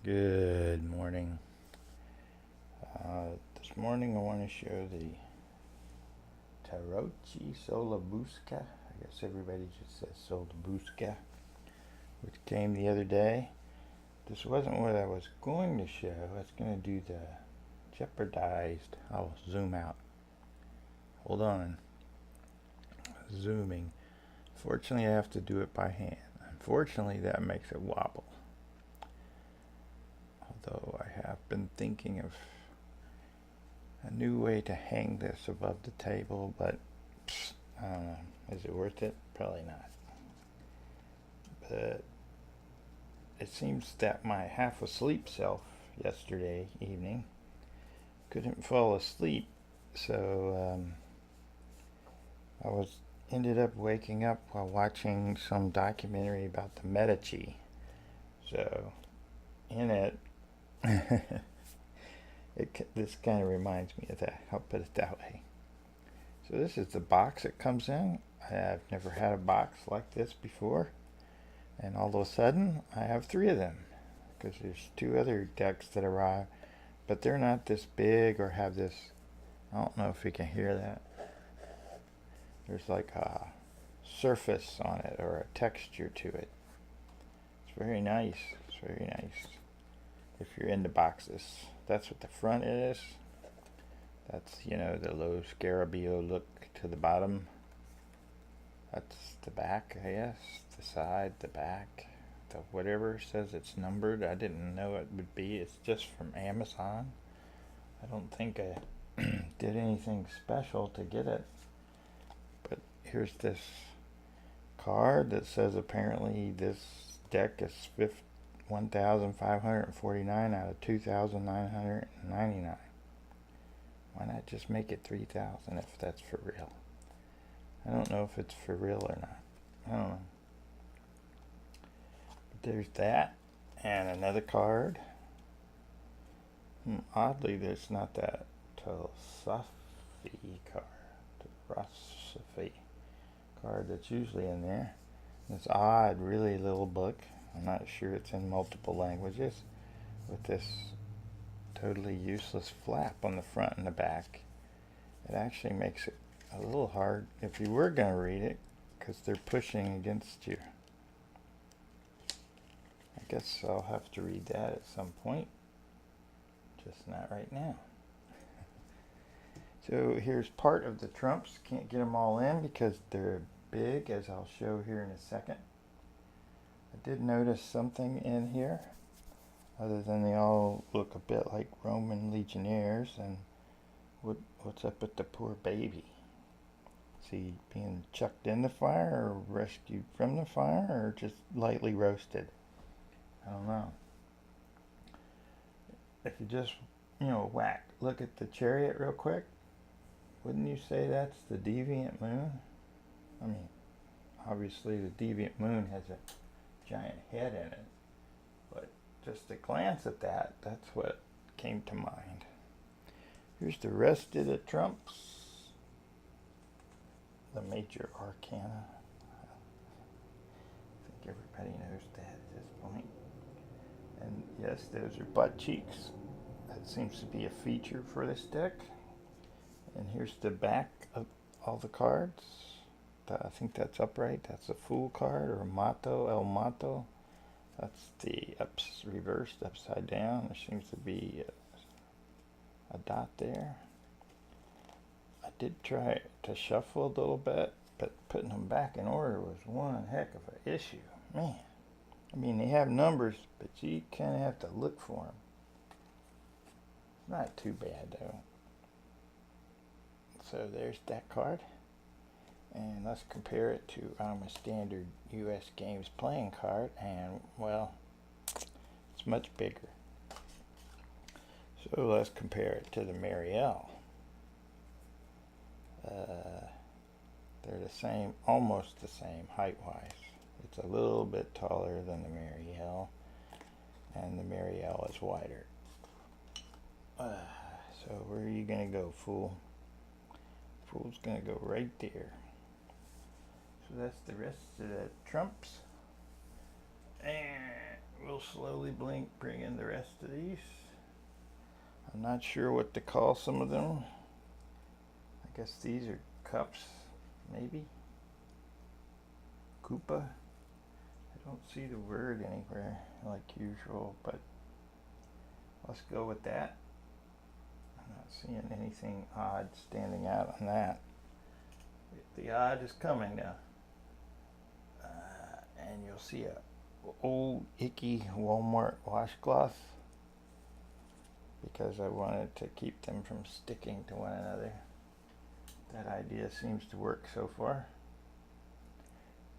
Good morning. This morning I want to show the Sola Busca. I guess everybody just says Sola Busca, which came the other day. This wasn't what I was going to show. I was going to do the jeopardized. I'll zoom out. Hold on. Zooming. Fortunately, I have to do it by hand. Unfortunately, that makes it wobble. Although I have been thinking of a new way to hang this above the table, but I don't know. Is it worth it? Probably not. But it seems that my half asleep self yesterday evening couldn't fall asleep, so I ended up waking up while watching some documentary about the Medici. So in it, this kind of reminds me of that. I'll put it that way. So this is the box it comes in. I've never had a box like this before, and all of a sudden I have 3 of them, because there's 2 other decks that arrive, but they're not this big or have this. I don't know if you can hear that. There's like a surface on it or a texture to it. It's very nice. It's very nice. If you're into boxes, that's what the front is. That's, the low scarabeo look to the bottom. That's the back, I guess. The side, the back, the whatever says it's numbered. I didn't know it would be. It's just from Amazon. I don't think I did anything special to get it. But here's this card that says apparently this deck is 1,549 out of 2,999. Why not just make it 3,000 if that's for real? I don't know if it's for real or not. I don't know. But there's that. And another card. Oddly, there's not that Telsafi card. Telsafi card that's usually in there. This odd, really little book. I'm not sure it's in multiple languages. With this totally useless flap on the front and the back. It actually makes it a little hard if you were going to read it, because they're pushing against you. I guess I'll have to read that at some point, just not right now. So here's part of the trumps. Can't get them all in because they're big, as I'll show here in a second. I did notice something in here, other than they all look a bit like Roman legionnaires. And what's up with the poor baby? Is he being chucked in the fire or rescued from the fire or just lightly roasted? I don't know. If you just, look at the chariot real quick, wouldn't you say that's the deviant moon? I mean, obviously the deviant moon has a giant head in it, but just a glance at that, that's what came to mind. Here's the rest of the trumps. The major arcana. I think everybody knows that at this point. And yes, those are butt cheeks. That seems to be a feature for this deck. And here's the back of all the cards. I think that's upright. That's a Fool card, or Mato, El Mato. That's the reversed, upside down. There seems to be a dot there. I did try to shuffle a little bit, but putting them back in order was one heck of an issue. Man, I mean, they have numbers, but you kind of have to look for them. It's not too bad, though. So there's that card. And let's compare it to a standard U.S. Games playing card, and, well, it's much bigger. So let's compare it to the Marielle. They're the same, almost the same height-wise. It's a little bit taller than the Marielle, and the Marielle is wider. So where are you going to go, Fool? Fool's going to go right there. So that's the rest of the trumps. And we'll we'll slowly bring in the rest of these. I'm not sure what to call some of them. I guess these are cups, maybe. Koopa. I don't see the word anywhere like usual, but let's go with that. I'm not seeing anything odd standing out on that. The odd is coming now. And you'll see a old icky Walmart washcloth because I wanted to keep them from sticking to one another. That idea seems to work so far.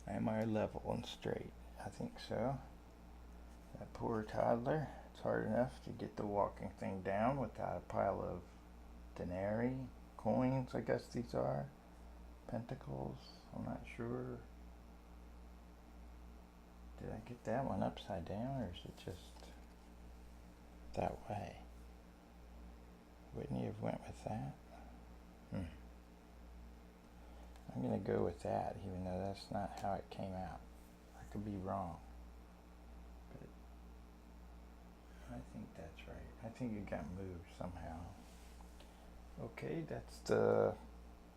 Am I level and straight? I think so. That poor toddler. It's hard enough to get the walking thing down without a pile of denarii, coins, I guess these are. Pentacles, I'm not sure. Did I get that one upside down, or is it just that way? Wouldn't you have went with that? I'm going to go with that, even though that's not how it came out. I could be wrong. But I think that's right. I think it got moved somehow. Okay, that's the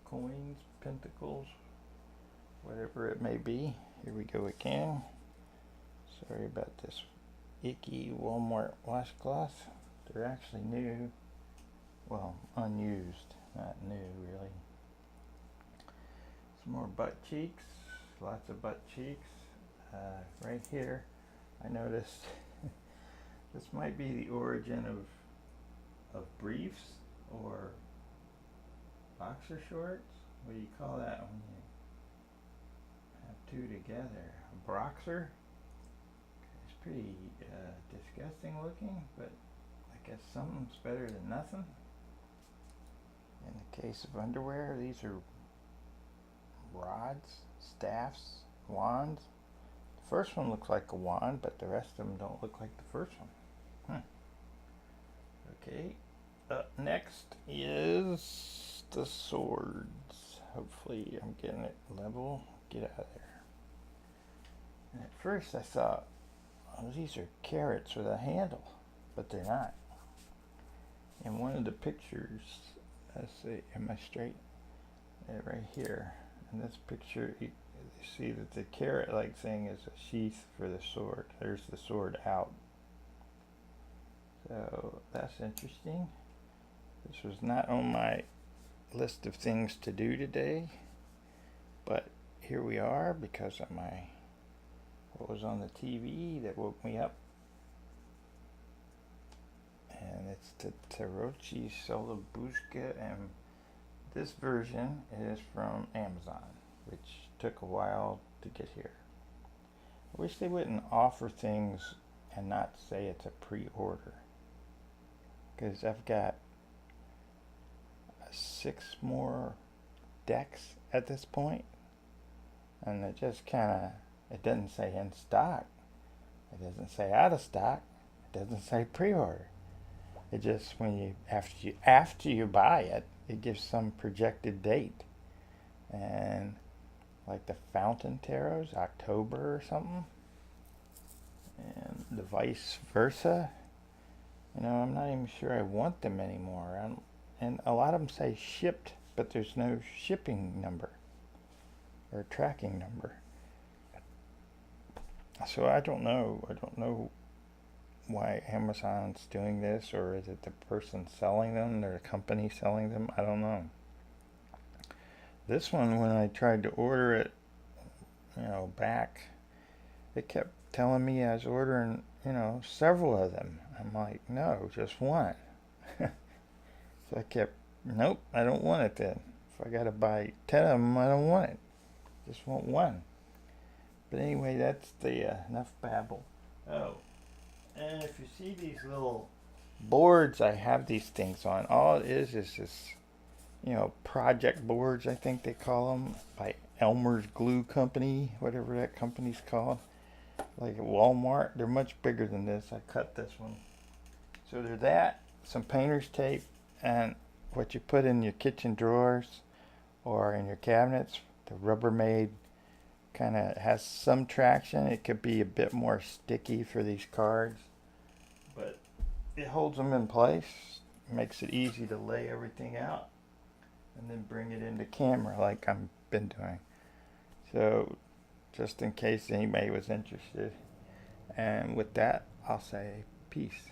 coins, pentacles, whatever it may be. Here we go again. Sorry about this icky Walmart washcloth. They're actually new. Well, unused, not new really. Some more butt cheeks, lots of butt cheeks. Right here, I noticed this might be the origin of briefs or boxer shorts. What do you call that when you have two together? A broxer? It's pretty disgusting looking, but I guess something's better than nothing. In the case of underwear, these are rods, staffs, wands. The first one looks like a wand, but the rest of them don't look like the first one. Okay, up next is the swords. Hopefully I'm getting it level. Get out of there. And at first I thought, oh, these are carrots with a handle, but they're not. In one of the pictures, let's see, am I straight? Right here. In this picture, you see that the carrot-like thing is a sheath for the sword. There's the sword out. So that's interesting. This was not on my list of things to do today, but here we are because of what was on the TV that woke me up. And it's the Tarochi Sola Busca, and this version is from Amazon, which took a while to get here. I wish they wouldn't offer things and not say it's a pre-order, because I've got 6 more decks at this point, and it just it doesn't say in stock, it doesn't say out of stock, it doesn't say pre-order. It just, after you buy it, it gives some projected date. And like the Fountain Tarots, October or something. And the vice versa. I'm not even sure I want them anymore. And a lot of them say shipped, but there's no shipping number or tracking number. So I don't know. I don't know why Amazon's doing this, or is it the person selling them, or the company selling them? I don't know. This one, when I tried to order it, back, it kept telling me I was ordering, several of them. I'm like, no, just one. So I kept, nope, I don't want it then. If I gotta buy 10 of them, I don't want it. Just want one. But anyway, that's the enough babble. Oh. And if you see these little boards I have these things on, all it is this, project boards, I think they call them, by Elmer's Glue Company, whatever that company's called. Like at Walmart, they're much bigger than this. I cut this one. So they're that, some painter's tape, and what you put in your kitchen drawers or in your cabinets, the Rubbermaid kind of has some traction. It could be a bit more sticky for these cards, but it holds them in place, makes it easy to lay everything out and then bring it into camera like I've been doing. So just in case anybody was interested. And with that, I'll say peace.